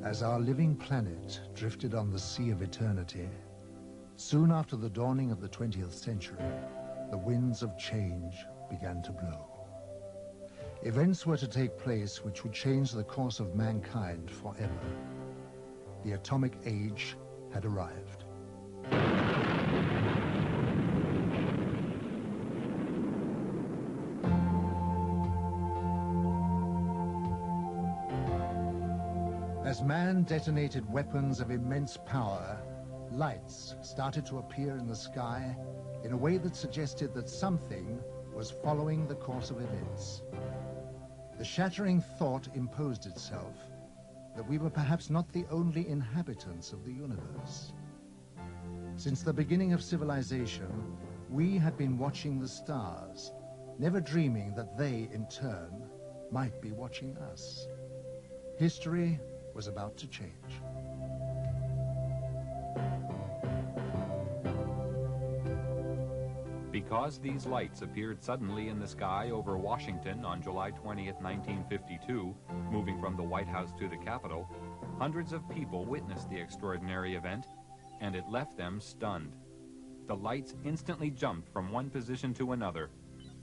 As our living planet drifted on the sea of eternity, soon after the dawning of the 20th century, the winds of change began to blow. Events were to take place which would change the course of mankind forever. The atomic age had arrived. As man detonated weapons of immense power, lights started to appear in the sky in a way that suggested that something was following the course of events. The shattering thought imposed itself that we were perhaps not the only inhabitants of the universe. Since the beginning of civilization, we had been watching the stars, never dreaming that they, in turn, might be watching us. History was about to change. Because these lights appeared suddenly in the sky over Washington on July 20th, 1952, moving from the White House to the Capitol, hundreds of people witnessed the extraordinary event, and it left them stunned. The lights instantly jumped from one position to another.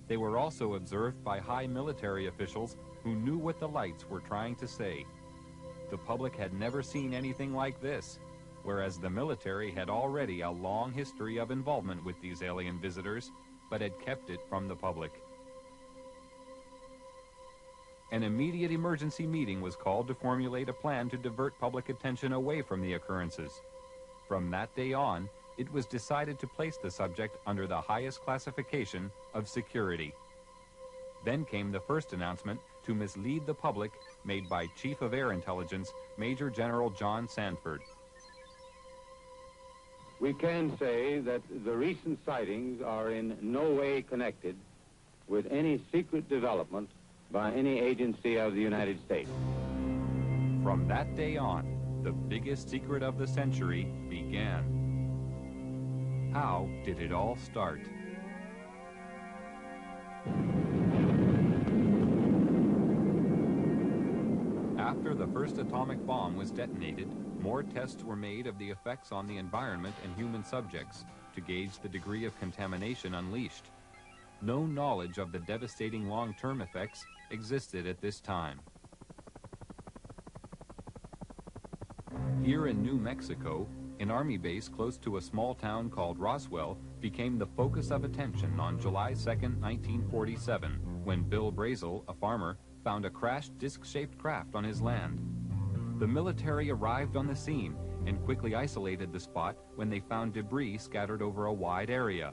They were also observed by high military officials who knew what the lights were trying to say. The public had never seen anything like this, whereas the military had already a long history of involvement with these alien visitors, but had kept it from the public. An immediate emergency meeting was called to formulate a plan to divert public attention away from the occurrences. From that day on, it was decided to place the subject under the highest classification of security. Then came the first announcement to mislead the public made by Chief of Air Intelligence, Major General John Sanford. We can say that the recent sightings are in no way connected with any secret development by any agency of the United States. From that day on, the biggest secret of the century began. How did it all start? After the first atomic bomb was detonated, more tests were made of the effects on the environment and human subjects to gauge the degree of contamination unleashed. No knowledge of the devastating long-term effects existed at this time. Here in New Mexico, an army base close to a small town called Rosswell became the focus of attention on July 2nd, 1947, when Bill Brazel, a farmer, found a crashed disc-shaped craft on his land. The military arrived on the scene and quickly isolated the spot when they found debris scattered over a wide area.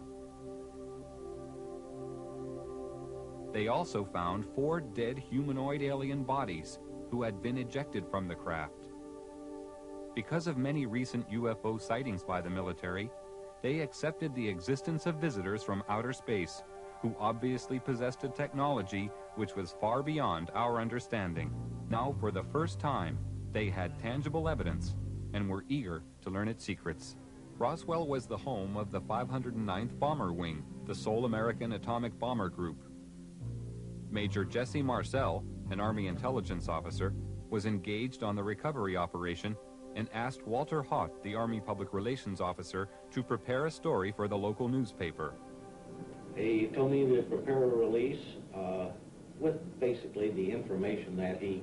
They also found 4 dead humanoid alien bodies who had been ejected from the craft. Because of many recent UFO sightings by the military, they accepted the existence of visitors from outer space who obviously possessed a technology which was far beyond our understanding. Now, for the first time, they had tangible evidence and were eager to learn its secrets. Rosswell was the home of the 509th Bomber Wing, the sole American atomic bomber group. Major Jesse Marcel, an Army intelligence officer, was engaged on the recovery operation and asked Walter Haught, the Army Public Relations Officer, to prepare a story for the local newspaper. He told me to prepare a release with basically the information that he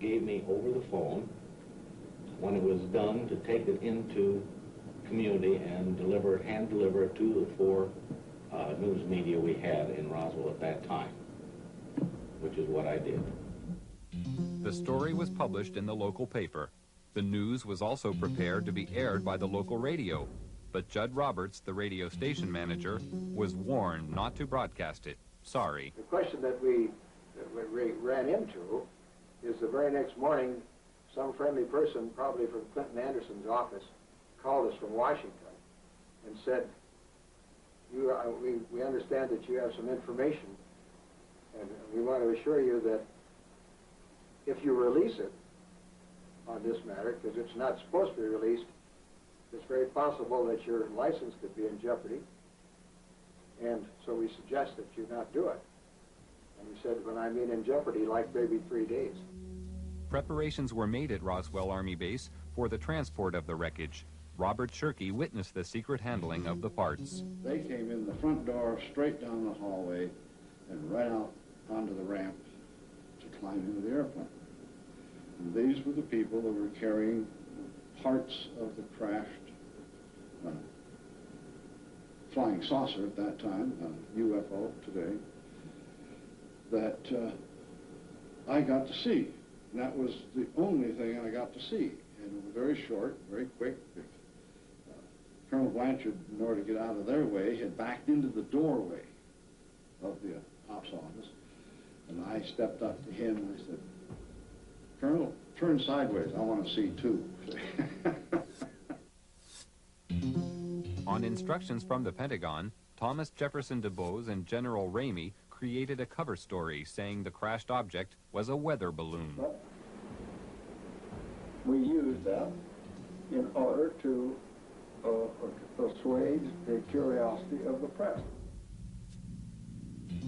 gave me over the phone. When it was done, to take it into community and hand deliver it to the 4 news media we had in Roswell at that time, which is what I did. The story was published in the local paper. The news was also prepared to be aired by the local radio, but Judd Roberts, the radio station manager, was warned not to broadcast it. Sorry. The question that we ran into is the very next morning, some friendly person, probably from Clinton Anderson's office, called us from Washington and said, we understand that you have some information, and we want to assure you that if you release it on this matter, because it's not supposed to be released, it's very possible that your license could be in jeopardy, and so we suggest that you not do it. And he said, when I mean in jeopardy, like maybe 3 days. Preparations were made at Rosswell Army Base for the transport of the wreckage. Robert Shirkey witnessed the secret handling of the parts. They came in the front door, straight down the hallway, and right out onto the ramp to climb into the airplane. And these were the people that were carrying parts of the crashed flying saucer at that time, UFO today, that I got to see. And that was the only thing I got to see. And it was very short, very quick. Colonel Blanchard, in order to get out of their way, had backed into the doorway of the ops office. And I stepped up to him and I said, "Colonel, turn sideways. I want to see too." On instructions from the Pentagon, Thomas Jefferson DuBose and General Ramey created a cover story saying the crashed object was a weather balloon. But we used that in order to assuage the curiosity of the press.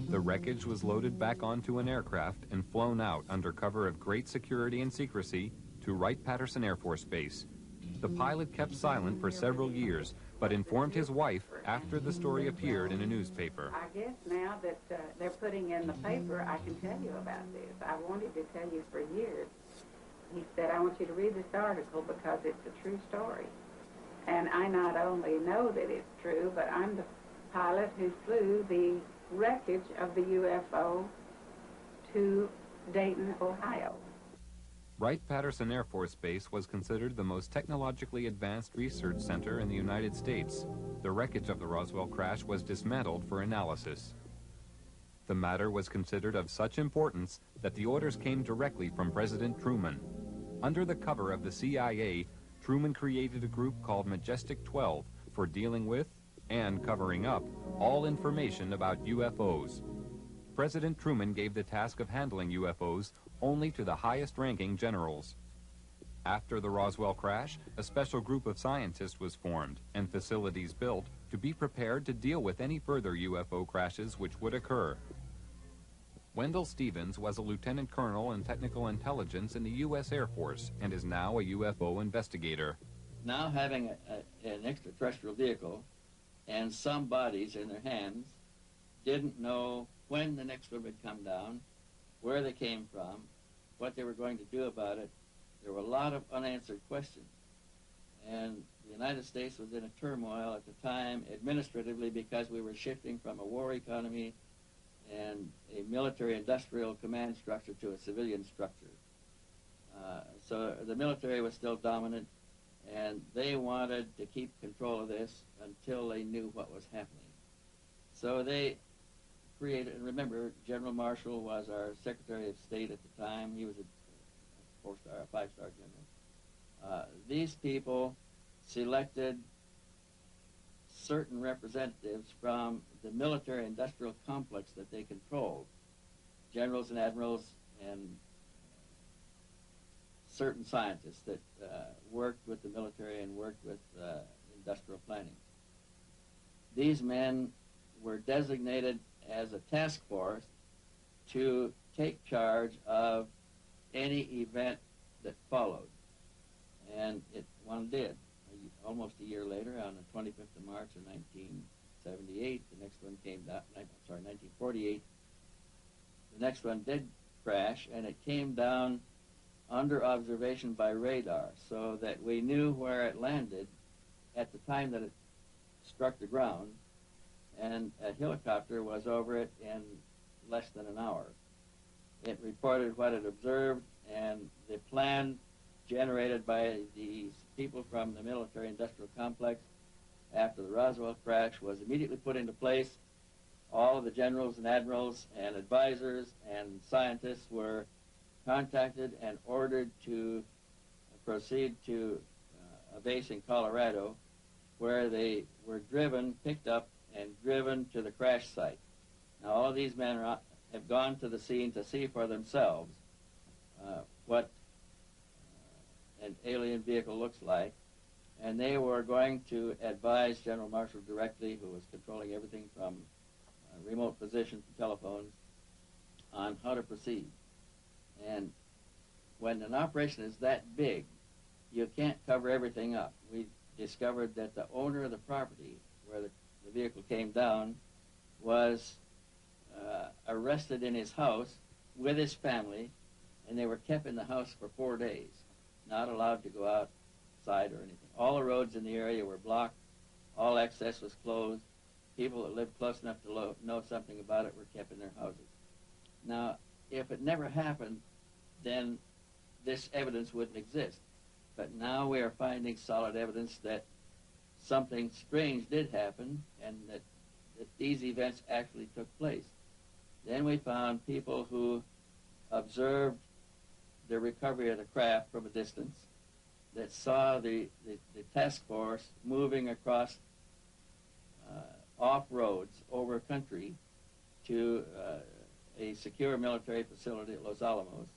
The wreckage was loaded back onto an aircraft and flown out under cover of great security and secrecy to Wright-Patterson Air Force Base. The pilot kept silent for several years, but informed his wife after the story appeared in a newspaper. I guess now that they're putting in the paper, I can tell you about this. I wanted to tell you for years. He said, "I want you to read this article because it's a true story." And I not only know that it's true, but I'm the pilot who flew the wreckage of the UFO to Dayton, Ohio. Wright-Patterson Air Force Base was considered the most technologically advanced research center in the United States. The wreckage of the Rosswell crash was dismantled for analysis. The matter was considered of such importance that the orders came directly from President Truman. Under the cover of the CIA, Truman created a group called Majestic 12 for dealing with and covering up all information about UFOs. President Truman gave the task of handling UFOs only to the highest-ranking generals. After the Rosswell crash, a special group of scientists was formed and facilities built to be prepared to deal with any further UFO crashes which would occur. Wendell Stevens was a lieutenant colonel in technical intelligence in the U.S. Air Force and is now a UFO investigator. Now having an extraterrestrial vehicle and some bodies in their hands, didn't know when the next one would come down, where they came from, what they were going to do about it. There were a lot of unanswered questions. And the United States was in a turmoil at the time administratively because we were shifting from a war economy and a military-industrial command structure to a civilian structure. So the military was still dominant, and they wanted to keep control of this until they knew what was happening. So they created, and remember, General Marshall was our Secretary of State at the time. He was a four-star, a five-star general. These people selected certain representatives from the military-industrial complex that they controlled, generals and admirals and certain scientists that worked with the military and worked with industrial planning. These men were designated as a task force to take charge of any event that followed. And one did. Almost a year later, on the 25th of March of 1978, the next one came down, 1948, the next one did crash, and it came down under observation by radar, so that we knew where it landed at the time that it struck the ground, and a helicopter was over it in less than an hour. It reported what it observed, and the plan generated by these people from the military-industrial complex after the Rosswell crash was immediately put into place. All of the generals and admirals and advisors and scientists were contacted and ordered to proceed to a base in Colorado, where they were picked up and driven to the crash site. Now, all of these men have gone to the scene to see for themselves what an alien vehicle looks like, and they were going to advise General Marshall directly, who was controlling everything from remote positions to telephones, on how to proceed. And when an operation is that big, you can't cover everything up. We discovered that the owner of the property where the vehicle came down was arrested in his house with his family, and they were kept in the house for 4 days, not allowed to go outside or anything. All the roads in the area were blocked. All access was closed. People that lived close enough to know something about it were kept in their houses. Now, if it never happened, then this evidence wouldn't exist. But now we are finding solid evidence that something strange did happen and that these events actually took place. Then we found people who observed the recovery of the craft from a distance, that saw the task force moving across off roads over country to a secure military facility at Los Alamos.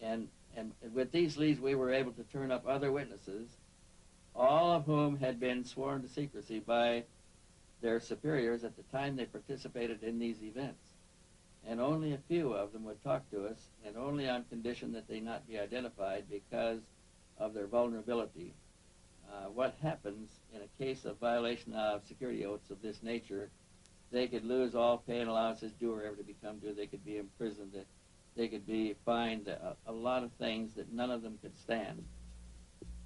And with these leads, we were able to turn up other witnesses, all of whom had been sworn to secrecy by their superiors at the time they participated in these events. And only a few of them would talk to us, and only on condition that they not be identified because of their vulnerability. What happens in a case of violation of security oaths of this nature, they could lose all pay and allowances due or ever to become due. They could be imprisoned. They could be fined a lot of things that none of them could stand.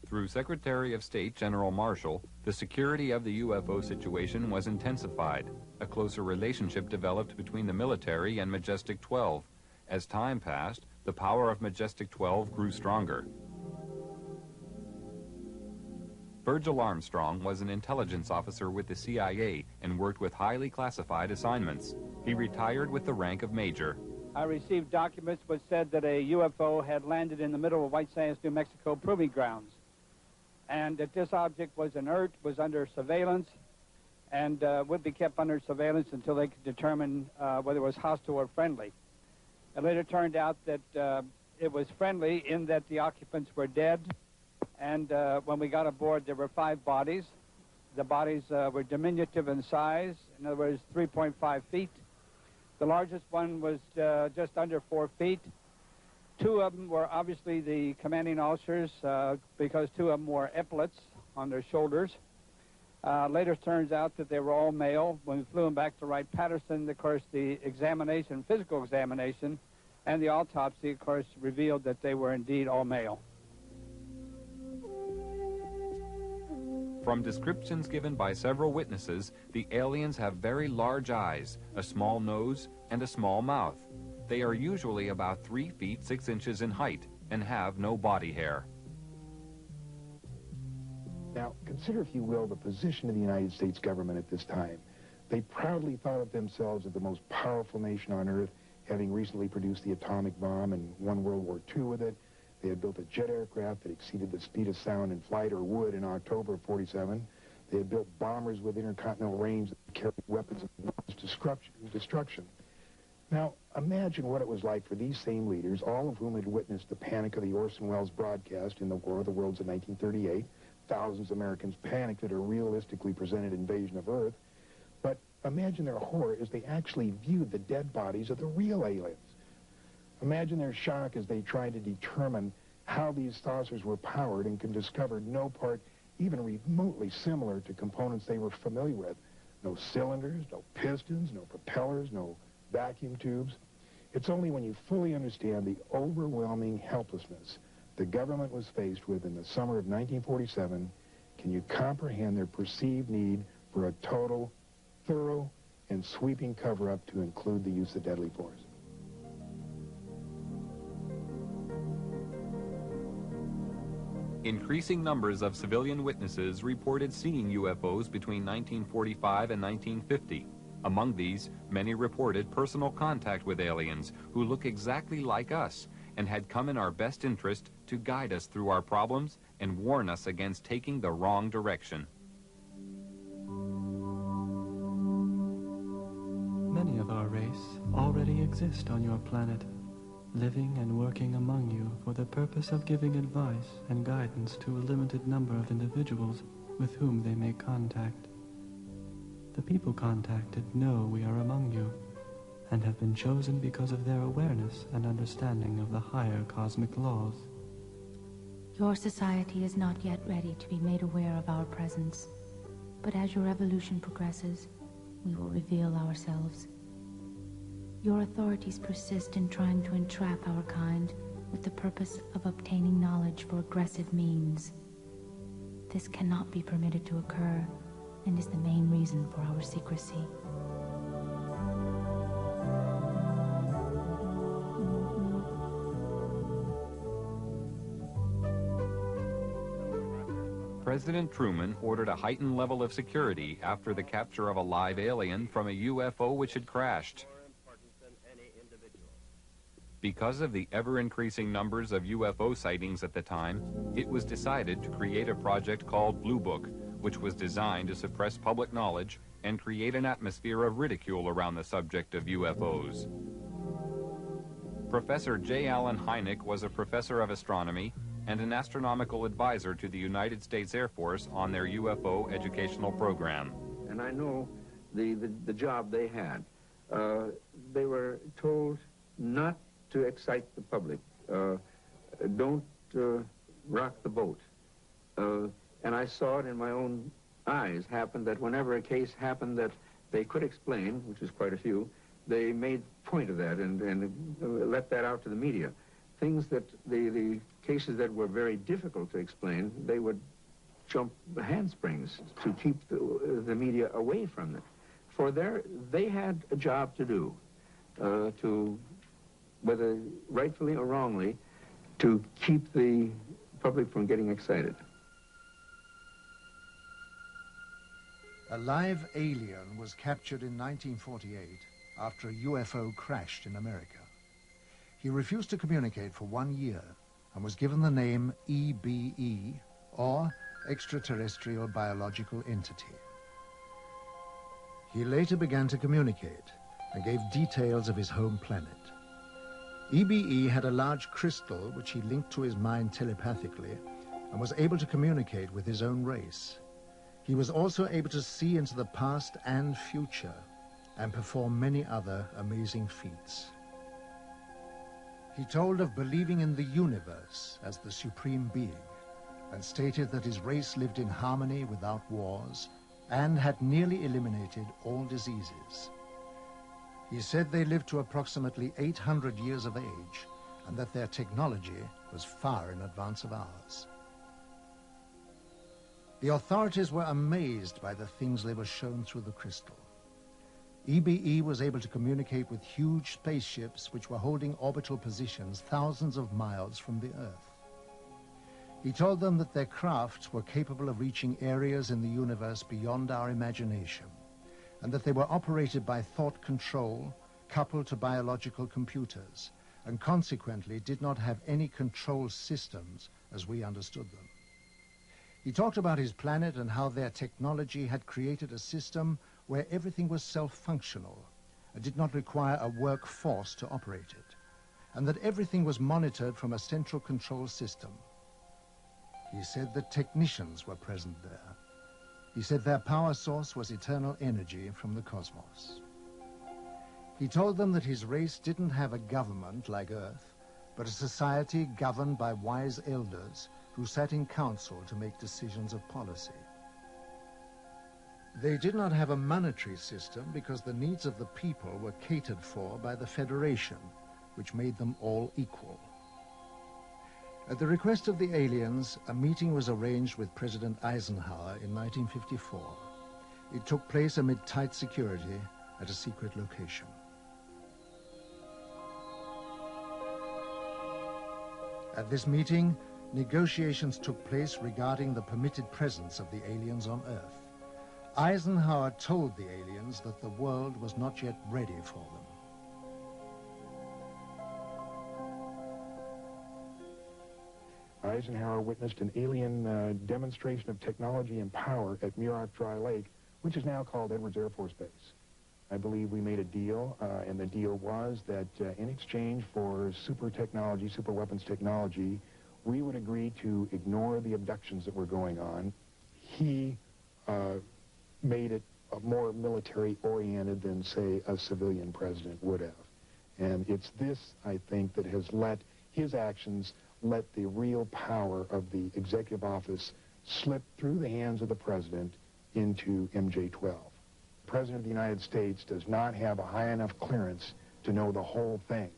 Through Secretary of State General Marshall, the security of the UFO situation was intensified. A closer relationship developed between the military and Majestic 12. As time passed, the power of Majestic 12 grew stronger. Virgil Armstrong was an intelligence officer with the CIA and worked with highly classified assignments. He retired with the rank of major. I received documents which said that a UFO had landed in the middle of White Sands, New Mexico proving grounds, and that this object was inert, was under surveillance, and would be kept under surveillance until they could determine whether it was hostile or friendly. It later turned out that it was friendly in that the occupants were dead, and when we got aboard, there were 5 bodies. The bodies were diminutive in size, in other words, 3.5 feet. The largest one was just under 4 feet. 2 of them were obviously the commanding officers because 2 of them wore epaulets on their shoulders. Later turns out that they were all male. When we flew them back to Wright-Patterson, of course, the examination, physical examination, and the autopsy, of course, revealed that they were indeed all male. From descriptions given by several witnesses, the aliens have very large eyes, a small nose, and a small mouth. They are usually about 3 feet 6 inches in height and have no body hair. Now, consider, if you will, the position of the United States government at this time. They proudly thought of themselves as the most powerful nation on Earth, having recently produced the atomic bomb and won World War II with it. They had built a jet aircraft that exceeded the speed of sound in flight, or would, in October of '47. They had built bombers with intercontinental range that carried weapons of mass destruction. Now, imagine what it was like for these same leaders, all of whom had witnessed the panic of the Orson Welles broadcast in the War of the Worlds in 1938. Thousands of Americans panicked at a realistically presented invasion of Earth. But imagine their horror as they actually viewed the dead bodies of the real aliens. Imagine their shock as they tried to determine how these saucers were powered and could discover no part even remotely similar to components they were familiar with. No cylinders, no pistons, no propellers, no vacuum tubes. It's only when you fully understand the overwhelming helplessness the government was faced with in the summer of 1947 can you comprehend their perceived need for a total, thorough, and sweeping cover-up to include the use of deadly force. Increasing numbers of civilian witnesses reported seeing UFOs between 1945 and 1950. Among these, many reported personal contact with aliens who look exactly like us and had come in our best interest to guide us through our problems and warn us against taking the wrong direction. Many of our race already exist on your planet, living and working among you for the purpose of giving advice and guidance to a limited number of individuals with whom they make contact. The people contacted know we are among you, and have been chosen because of their awareness and understanding of the higher cosmic laws. Your society is not yet ready to be made aware of our presence, but as your evolution progresses, we will reveal ourselves. Your authorities persist in trying to entrap our kind with the purpose of obtaining knowledge for aggressive means. This cannot be permitted to occur, and is the main reason for our secrecy. President Truman ordered a heightened level of security after the capture of a live alien from a UFO which had crashed. Because of the ever-increasing numbers of UFO sightings at the time, it was decided to create a project called Blue Book, which was designed to suppress public knowledge and create an atmosphere of ridicule around the subject of UFOs. Professor J. Allen Hynek was a professor of astronomy and an astronomical advisor to the United States Air Force on their UFO educational program. And I know the job they had. They were told not to excite the public. Don't rock the boat. And I saw it in my own eyes happen that whenever a case happened that they could explain, which is quite a few, they made point of that and let that out to the media. Things that the cases that were very difficult to explain, they would jump handsprings to keep the media away from it. For they had a job to do, to, whether rightfully or wrongly, to keep the public from getting excited. A live alien was captured in 1948 after a UFO crashed in America. He refused to communicate for 1 year and was given the name EBE, or Extraterrestrial Biological Entity. He later began to communicate and gave details of his home planet. EBE had a large crystal which he linked to his mind telepathically and was able to communicate with his own race. He was also able to see into the past and future and perform many other amazing feats. He told of believing in the universe as the supreme being and stated that his race lived in harmony without wars and had nearly eliminated all diseases. He said they lived to approximately 800 years of age and that their technology was far in advance of ours. The authorities were amazed by the things they were shown through the crystal. EBE was able to communicate with huge spaceships which were holding orbital positions thousands of miles from the Earth. He told them that their crafts were capable of reaching areas in the universe beyond our imagination, and that they were operated by thought control coupled to biological computers, and consequently did not have any control systems as we understood them. He talked about his planet and how their technology had created a system where everything was self-functional and did not require a workforce to operate it, and that everything was monitored from a central control system. He said that technicians were present there. He said their power source was eternal energy from the cosmos. He told them that his race didn't have a government like Earth, but a society governed by wise elders who sat in council to make decisions of policy. They did not have a monetary system because the needs of the people were catered for by the Federation, which made them all equal. At the request of the aliens, a meeting was arranged with President Eisenhower in 1954. It took place amid tight security at a secret location. At this meeting, negotiations took place regarding the permitted presence of the aliens on Earth. Eisenhower told the aliens that the world was not yet ready for them. Eisenhower witnessed an alien demonstration of technology and power at Muroc Dry Lake, which is now called Edwards Air Force Base. I believe we made a deal, and the deal was that in exchange for super technology, super weapons technology, we would agree to ignore the abductions that were going on. He made it more military-oriented than, say, a civilian president would have. And it's this, I think, that has let his actions let the real power of the executive office slip through the hands of the president into MJ-12. The President of the United States does not have a high enough clearance to know the whole thing.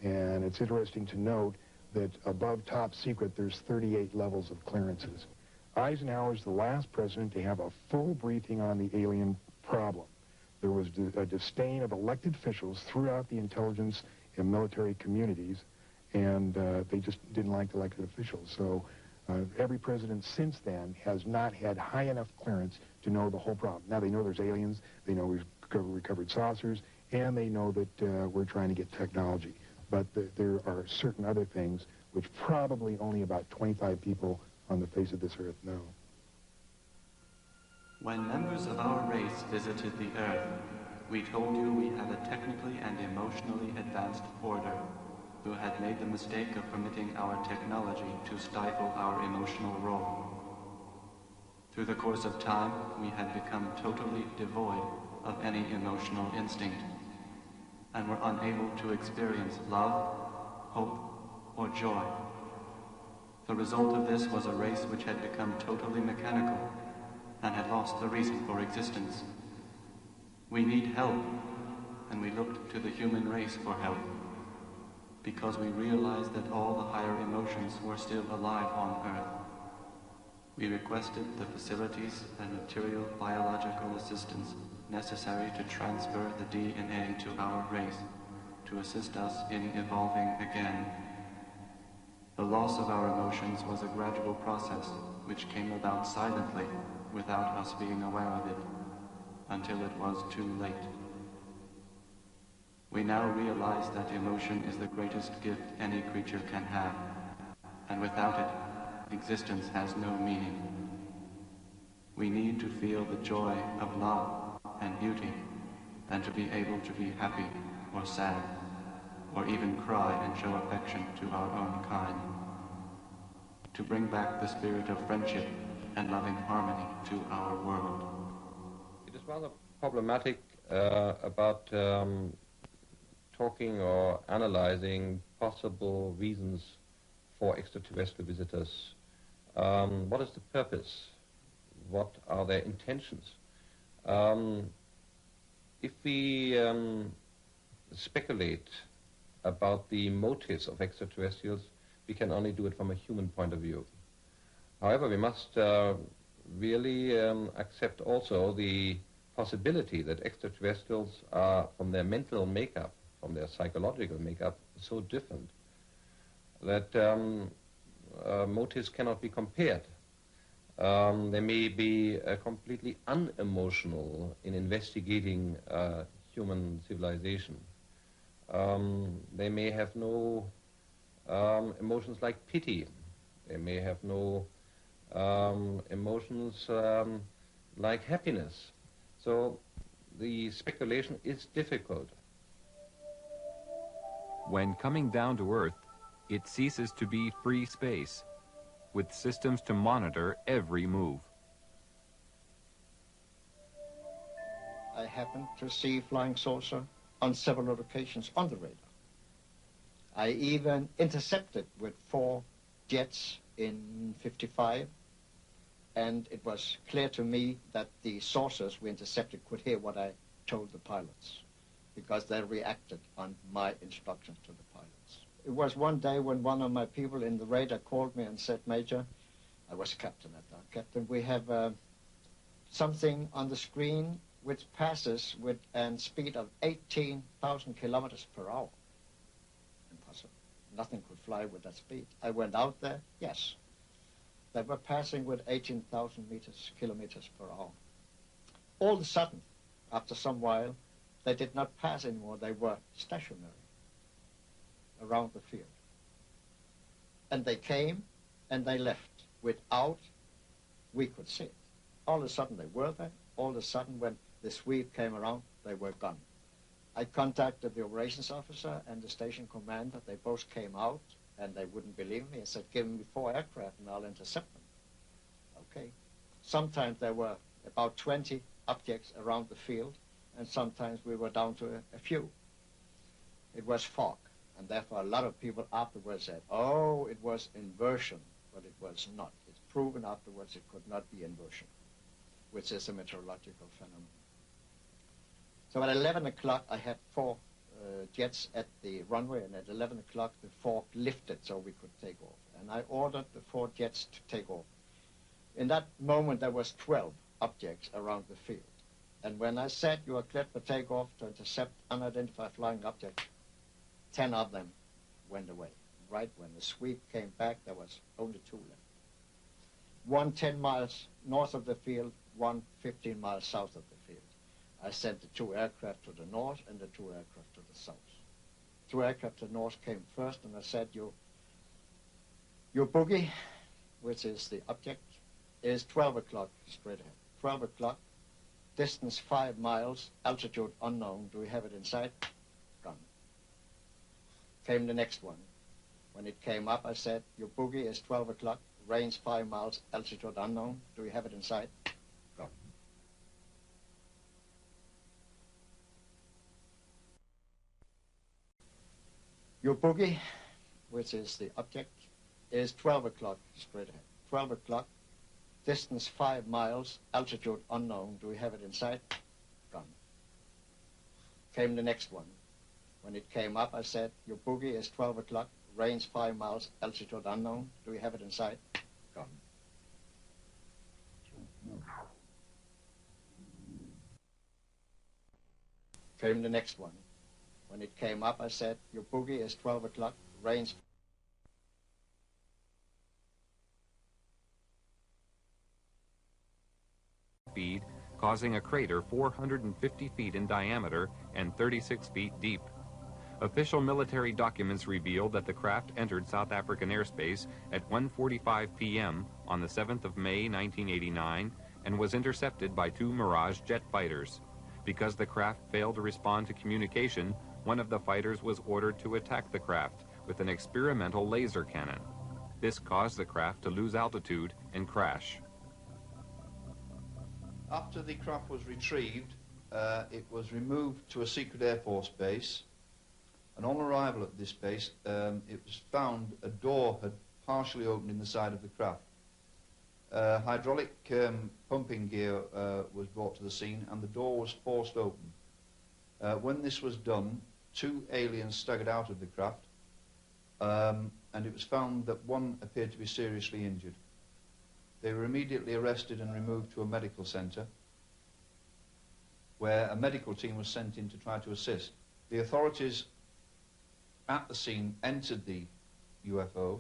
And it's interesting to note that above top secret, there's 38 levels of clearances. Eisenhower's the last president to have a full briefing on the alien problem. There was a disdain of elected officials throughout the intelligence and military communities, and they just didn't like the elected officials. So every president since then has not had high enough clearance to know the whole problem. Now they know there's aliens, they know we've recovered saucers, and they know that we're trying to get technology. But there are certain other things which probably only about 25 people on the face of this earth know. When members of our race visited the Earth, we told you we had a technically and emotionally advanced order who had made the mistake of permitting our technology to stifle our emotional role. Through the course of time, we had become totally devoid of any emotional instinct and were unable to experience love, hope, or joy. The result of this was a race which had become totally mechanical and had lost the reason for existence. We need help, and we looked to the human race for help, because we realized that all the higher emotions were still alive on Earth. We requested the facilities and material biological assistance necessary to transfer the DNA to our race, to assist us in evolving again. The loss of our emotions was a gradual process which came about silently, without us being aware of it, until it was too late. We now realize that emotion is the greatest gift any creature can have, and without it, existence has no meaning. We need to feel the joy of love and beauty, and to be able to be happy or sad, or even cry and show affection to our own kind. To bring back the spirit of friendship and loving harmony to our world. It is rather problematic about talking or analyzing possible reasons for extraterrestrial visitors. What is the purpose? What are their intentions? If we speculate about the motives of extraterrestrials, we can only do it from a human point of view. However, we must really accept also the possibility that extraterrestrials are, from their mental makeup, from their psychological makeup, so different that motives cannot be compared. They may be completely unemotional in investigating human civilization. They may have no emotions like pity. They may have no emotions like happiness. So the speculation is difficult. When coming down to Earth, it ceases to be free space, with systems to monitor every move. I happened to see flying saucer on several occasions on the radar. I even intercepted with 4 jets in '55, and it was clear to me that the saucers we intercepted could hear what I told the pilots, because they reacted on my instructions to the pilots. It was one day when one of my people in the radar called me and said, "Major," I was a captain at that, "Captain, we have something on the screen which passes with a speed of 18,000 kilometers per hour. Impossible. Nothing could fly with that speed. I went out there, yes. They were passing with 18,000 kilometers per hour. All of a sudden, after some while, they did not pass anymore. They were stationary around the field. And they came and they left without we could see it. All of a sudden they were there. All of a sudden when the sweep came around, they were gone. I contacted the operations officer and the station commander. They both came out and they wouldn't believe me. I said, "Give me 4 aircraft and I'll intercept them." Okay. Sometimes there were about 20 objects around the field, and sometimes we were down to a few. It was fog, and therefore a lot of people afterwards said, oh, it was inversion, but it was not. It's proven afterwards it could not be inversion, which is a meteorological phenomenon. So at 11 o'clock, I had 4 jets at the runway, and at 11 o'clock, the fog lifted so we could take off. And I ordered the 4 jets to take off. In that moment, there was 12 objects around the field. And when I said you are cleared for takeoff to intercept unidentified flying objects, 10 of them went away. Right when the sweep came back, there was only 2 left. One 10 miles north of the field, one 15 miles south of the field. I sent the 2 aircraft to the north and the 2 aircraft to the south. 2 aircraft to the north came first, and I said, your boogie, which is the object, is 12 o'clock straight ahead. 12 o'clock, distance 5 miles, altitude unknown. Do we have it in sight? Gone. Came the next one. When it came up, I said, your boogie is 12 o'clock, range 5 miles, altitude unknown. Do we have it in sight? Gone. Your boogie, which is the object, is 12 o'clock straight ahead. 12 o'clock, distance 5 miles, altitude unknown. Do we have it in sight? Gone. Came the next one. When it came up, I said, your boogie is 12 o'clock, range 5 miles, altitude unknown. Do we have it in sight? Gone. Came the next one. When it came up, I said, your boogie is 12 o'clock, range... Speed, causing a crater 450 feet in diameter and 36 feet deep. Official military documents reveal that the craft entered South African airspace at 1:45 p.m. on the 7th of May 1989 and was intercepted by 2 Mirage jet fighters. Because the craft failed to respond to communication, one of the fighters was ordered to attack the craft with an experimental laser cannon. This caused the craft to lose altitude and crash. After the craft was retrieved, it was removed to a secret Air Force base, and on arrival at this base, it was found a door had partially opened in the side of the craft. Hydraulic pumping gear was brought to the scene, and the door was forced open. When this was done, 2 aliens staggered out of the craft, and it was found that one appeared to be seriously injured. They were immediately arrested and removed to a medical centre, where a medical team was sent in to try to assist. The authorities at the scene entered the UFO,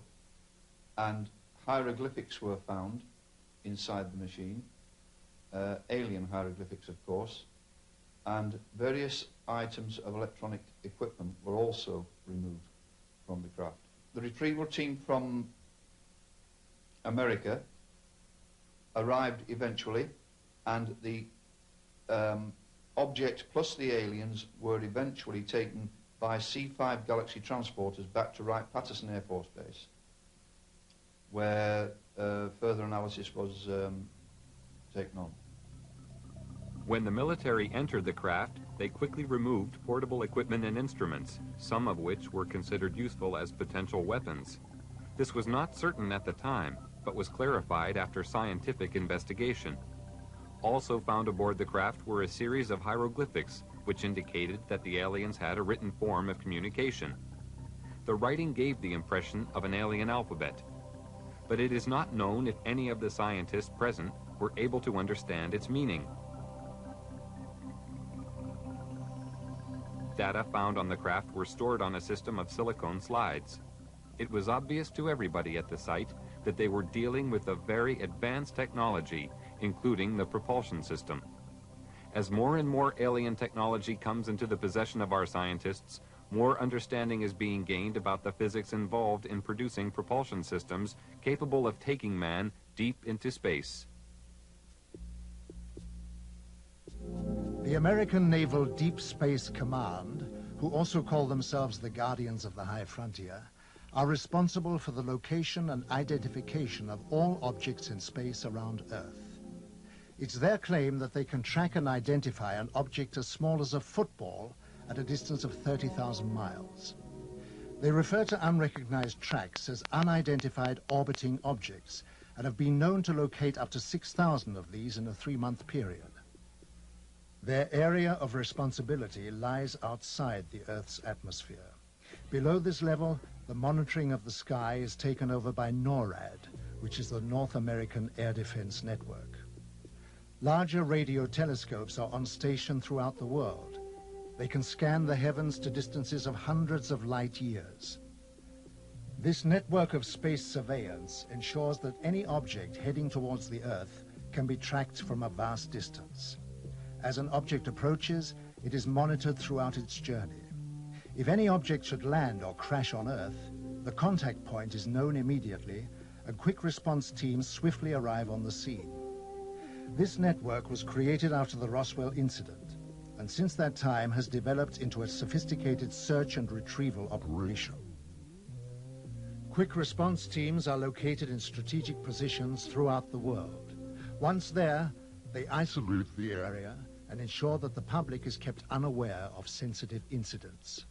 and hieroglyphics were found inside the machine, alien hieroglyphics, of course, and various items of electronic equipment were also removed from the craft. The retrieval team from America arrived eventually, and the object plus the aliens were eventually taken by C-5 Galaxy transporters back to Wright-Patterson Air Force Base, where further analysis was taken on. When the military entered the craft, they quickly removed portable equipment and instruments, some of which were considered useful as potential weapons. This was not certain at the time, but was clarified after scientific investigation. Also found aboard the craft were a series of hieroglyphics, which indicated that the aliens had a written form of communication. The writing gave the impression of an alien alphabet, but it is not known if any of the scientists present were able to understand its meaning. Data found on the craft were stored on a system of silicone slides. It was obvious to everybody at the site that they were dealing with a very advanced technology, including the propulsion system. As more and more alien technology comes into the possession of our scientists, more understanding is being gained about the physics involved in producing propulsion systems capable of taking man deep into space. The American Naval Deep Space Command, who also call themselves the Guardians of the High Frontier, are responsible for the location and identification of all objects in space around Earth. It's their claim that they can track and identify an object as small as a football at a distance of 30,000 miles. They refer to unrecognized tracks as unidentified orbiting objects and have been known to locate up to 6,000 of these in a 3-month period. Their area of responsibility lies outside the Earth's atmosphere. Below this level, the monitoring of the sky is taken over by NORAD, which is the North American Air Defense Network. Larger radio telescopes are on station throughout the world. They can scan the heavens to distances of hundreds of light years. This network of space surveillance ensures that any object heading towards the Earth can be tracked from a vast distance. As an object approaches, it is monitored throughout its journey. If any object should land or crash on Earth, the contact point is known immediately, and quick response teams swiftly arrive on the scene. This network was created after the Rosswell incident, and since that time has developed into a sophisticated search and retrieval operation. Quick response teams are located in strategic positions throughout the world. Once there, they isolate the area and ensure that the public is kept unaware of sensitive incidents.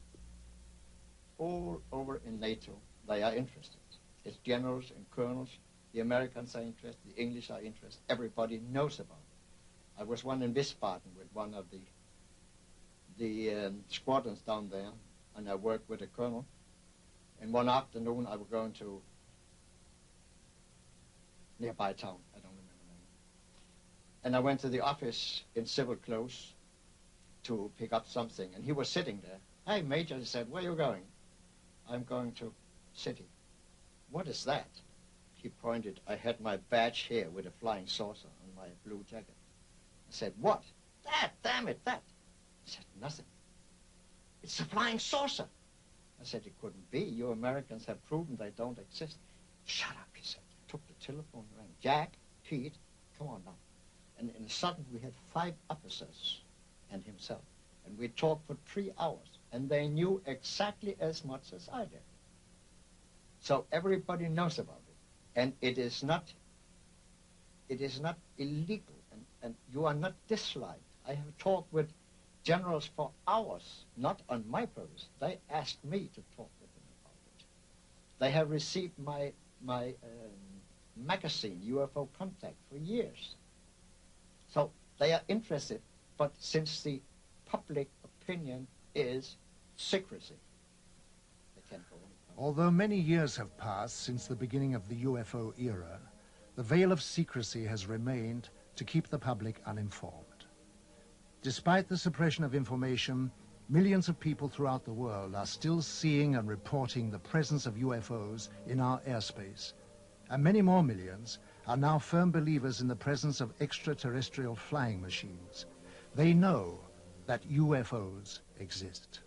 All over in NATO, they are interested. It's generals and colonels. The Americans are interested. The English are interested. Everybody knows about it. I was one in Wiesbaden with one of the squadrons down there, and I worked with a colonel. And one afternoon, I was going to nearby town. I don't remember the name. And I went to the office in civil clothes to pick up something, and he was sitting there. Hey, Major, he said, where are you going? I'm going to city. What is that? He pointed. I had my badge here with a flying saucer on my blue jacket. I said, what? That, damn it, that. He said, nothing. It's a flying saucer. I said, it couldn't be. You Americans have proven they don't exist. Shut up, he said. Took the telephone, rang. Jack, Pete, come on now. And in a sudden, we had 5 officers and himself. And we talked for 3 hours. And they knew exactly as much as I did. So everybody knows about it. And it is not illegal. And you are not disliked. I have talked with generals for hours, not on my purpose. They asked me to talk with them about it. They have received my magazine, UFO Contact, for years. So they are interested, but since the public opinion is secrecy, they can't go on. Although many years have passed since the beginning of the UFO era, the veil of secrecy has remained to keep the public uninformed. Despite the suppression of information, millions of people throughout the world are still seeing and reporting the presence of UFOs in our airspace. And many more millions are now firm believers in the presence of extraterrestrial flying machines. They know that UFOs exist.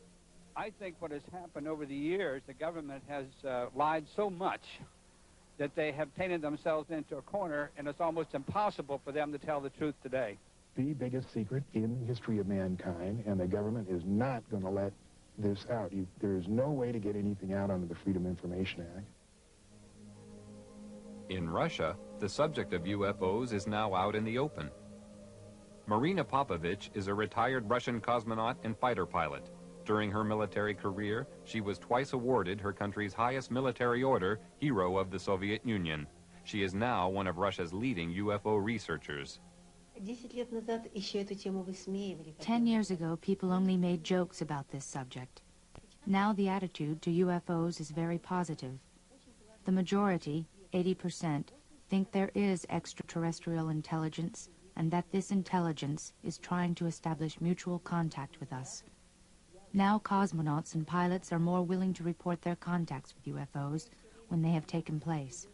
I think what has happened over the years, the government has lied so much that they have painted themselves into a corner, and it's almost impossible for them to tell the truth today. The biggest secret in the history of mankind, and the government is not going to let this out. There is no way to get anything out under the Freedom of Information Act. In Russia, the subject of UFOs is now out in the open. Marina Popovich is a retired Russian cosmonaut and fighter pilot. During her military career, she was twice awarded her country's highest military order, Hero of the Soviet Union. She is now one of Russia's leading UFO researchers. 10 years ago, people only made jokes about this subject. Now the attitude to UFOs is very positive. The majority, 80%, think there is extraterrestrial intelligence and that this intelligence is trying to establish mutual contact with us. Now cosmonauts and pilots are more willing to report their contacts with UFOs when they have taken place.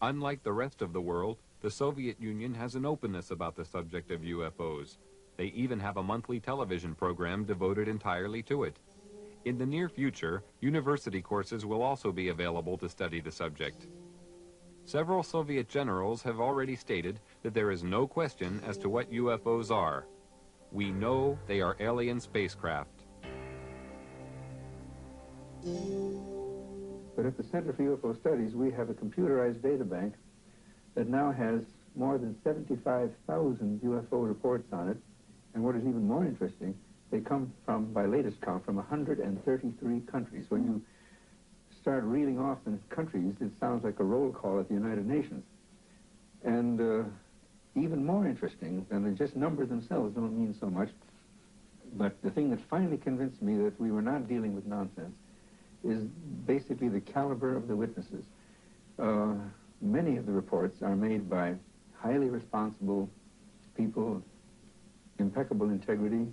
Unlike the rest of the world, the Soviet Union has an openness about the subject of UFOs. They even have a monthly television program devoted entirely to it. In the near future, university courses will also be available to study the subject. Several Soviet generals have already stated that there is no question as to what UFOs are. We know they are alien spacecraft. But at the Center for UFO Studies, we have a computerized data bank that now has more than 75,000 UFO reports on it. And what is even more interesting, they come from, by latest count, from 133 countries. When you start reeling off the countries, it sounds like a roll call at the United Nations. And even more interesting, and the just numbers themselves don't mean so much, but the thing that finally convinced me that we were not dealing with nonsense is basically the caliber of the witnesses. Many of the reports are made by highly responsible people, impeccable integrity,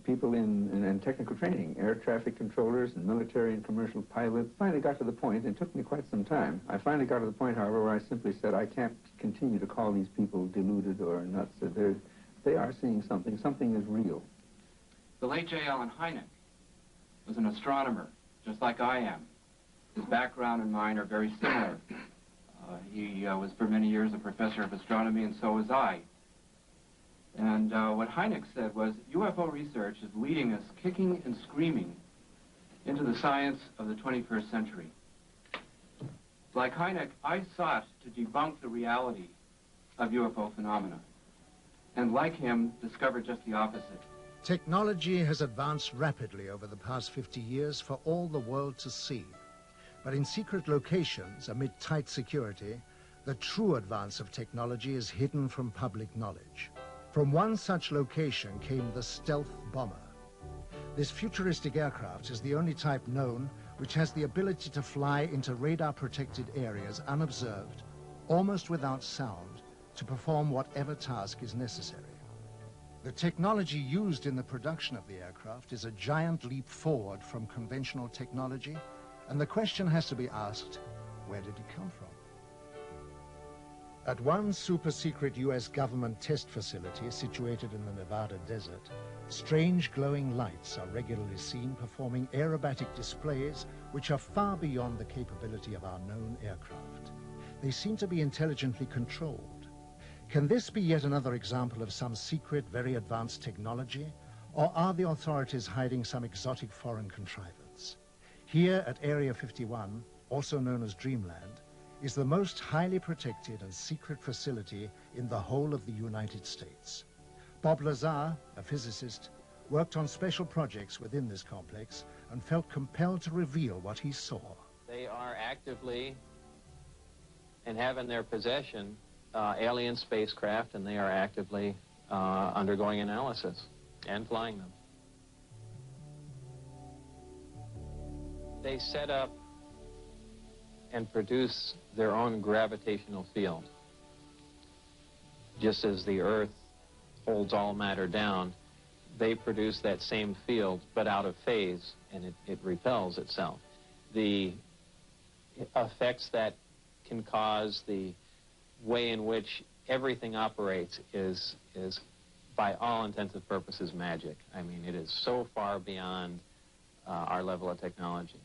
people in technical training, air traffic controllers and military and commercial pilots. Finally got to the point, and it took me quite some time, I finally got to the point, however, where I simply said, I can't continue to call these people deluded or nuts. They are seeing something. Something is real. The late J. Allen Hynek was an astronomer, just like I am. His background and mine are very similar. He was for many years a professor of astronomy, and so was I. And what Hynek said was, UFO research is leading us kicking and screaming into the science of the 21st century. Like Hynek, I sought to debunk the reality of UFO phenomena, and like him, discovered just the opposite. Technology has advanced rapidly over the past 50 years for all the world to see. But in secret locations, amid tight security, the true advance of technology is hidden from public knowledge. From one such location came the stealth bomber. This futuristic aircraft is the only type known which has the ability to fly into radar-protected areas unobserved, almost without sound, to perform whatever task is necessary. The technology used in the production of the aircraft is a giant leap forward from conventional technology, and the question has to be asked, where did it come from? At one super-secret US government test facility situated in the Nevada desert, strange glowing lights are regularly seen performing aerobatic displays which are far beyond the capability of our known aircraft. They seem to be intelligently controlled. Can this be yet another example of some secret, very advanced technology, or are the authorities hiding some exotic foreign contrivance? Here at Area 51, also known as Dreamland, is the most highly protected and secret facility in the whole of the United States. Bob Lazar, a physicist, worked on special projects within this complex and felt compelled to reveal what he saw. They are actively and have in their possession alien spacecraft, and they are actively undergoing analysis and flying them. They set up and produce their own gravitational field. Just as the Earth holds all matter down, they produce that same field, but out of phase, and it repels itself. The effects that can cause, the way in which everything operates is by all intents and purposes, magic. I mean, it is so far beyond our level of technology.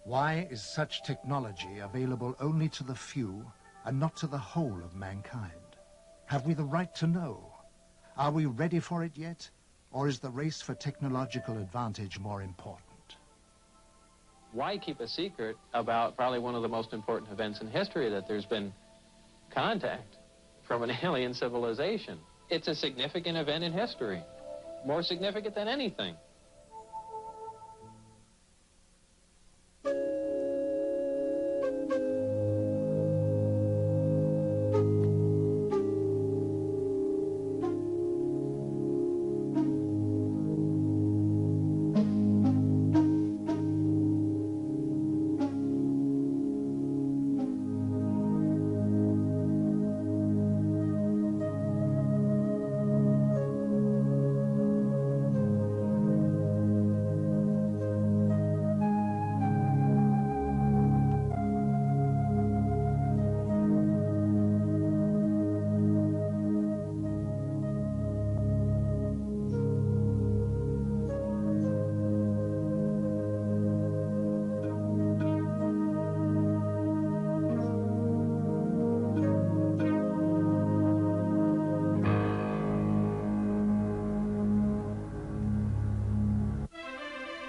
Why is such technology available only to the few and not to the whole of mankind? Have we the right to know? Are we ready for it yet? Or is the race for technological advantage more important? Why keep a secret about probably one of the most important events in history, that there's been contact from an alien civilization? It's a significant event in history, more significant than anything.